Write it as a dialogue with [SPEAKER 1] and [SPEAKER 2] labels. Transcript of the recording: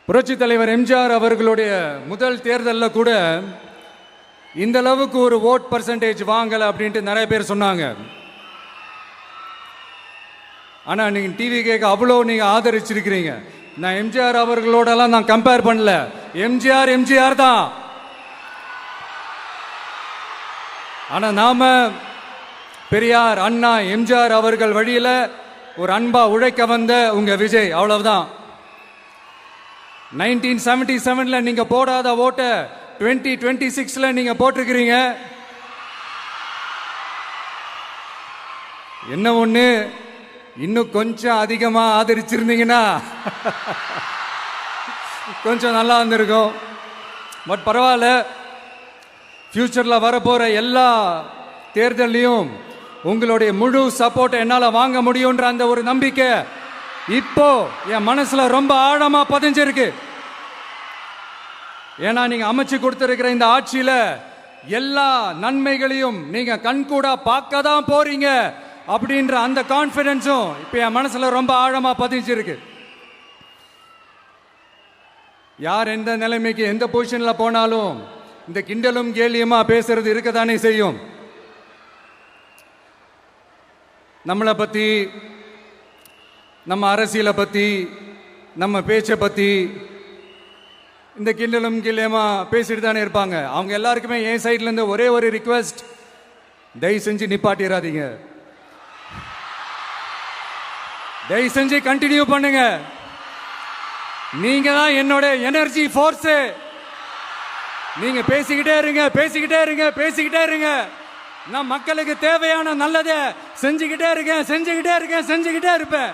[SPEAKER 1] புரட்சி தலைவர் எம்ஜிஆர் அவர்களுடைய முதல் தேர்தலில் கூட இந்த அளவுக்கு ஒரு ஓட் பர்சன்டேஜ் வாங்கலை அப்படின்ட்டு நிறைய பேர் சொன்னாங்க. ஆனால் நீங்கள் டிவி கேட்க அவ்வளோ நீங்கள் ஆதரிச்சிருக்கிறீங்க. நான் எம்ஜிஆர் அவர்களோடலாம் நான் கம்பேர் பண்ணல. எம்ஜிஆர் எம்ஜிஆர் தான். ஆனால் நாம பெரியார் அண்ணா எம்ஜிஆர் அவர்கள் வழியில் ஒரு அன்பா உழைக்க வந்த உங்க விஜய், அவ்வளவுதான். 1977 நீங்க போடாத ஓட்டை 2026 நீங்க போட்டிருக்கிறீங்க. என்ன ஒண்ணு, இன்னும் கொஞ்சம் அதிகமா ஆதரிச்சிருந்தீங்கன்னா கொஞ்சம் நல்லா இருந்திருக்கும். பட் பரவாயில்ல, ஃபியூச்சர்ல வரப்போற எல்லா தேர்தலையும் உங்களுடைய முழு சப்போர்ட் என்னால வாங்க முடியும்ன்ற அந்த ஒரு நம்பிக்கை இப்போ என் மனசுல ரொம்ப ஆழமா பதிஞ்சிருக்கு. ஏன்னா நீங்க அமைச்சு கொடுத்திருக்கிற இந்த ஆட்சியில எல்லா நன்மைகளையும் நீங்க கண்கூடா பார்க்க தான் போறீங்க அப்படின்ற அந்த கான்பிடன்ஸும் இப்ப என் மனசுல ரொம்ப ஆழமா பதிஞ்சிருக்கு. யார் எந்த நிலைமைக்கு எந்த பொசிஷன்ல போனாலும் இந்த கிண்டலும் கேலியுமா பேசுறது இருக்கதானே செய்யும். நம்மளை பற்றி, நம்ம அரசியலை பற்றி, நம்ம பேச்சை பற்றி இந்த கிண்டலும் கிள்ளையமா பேசிட்டு தானே இருப்பாங்க. அவங்க எல்லாருக்குமே என் சைட்லேருந்து ஒரே ஒரு ரிக்வெஸ்ட், தயவு செஞ்சு நிப்பாட்டிடாதீங்க. தயவு செஞ்சு கண்டினியூ பண்ணுங்க. நீங்க தான் என்னோட எனர்ஜி ஃபோர்ஸு. நீங்க பேசிக்கிட்டே இருங்க, பேசிக்கிட்டே இருங்க, பேசிக்கிட்டே இருங்க. நான் மக்களுக்கு தேவையான நல்லதை செஞ்சுக்கிட்டே இருக்கேன், செஞ்சுக்கிட்டே இருக்கேன், செஞ்சுக்கிட்டே இருப்பேன்.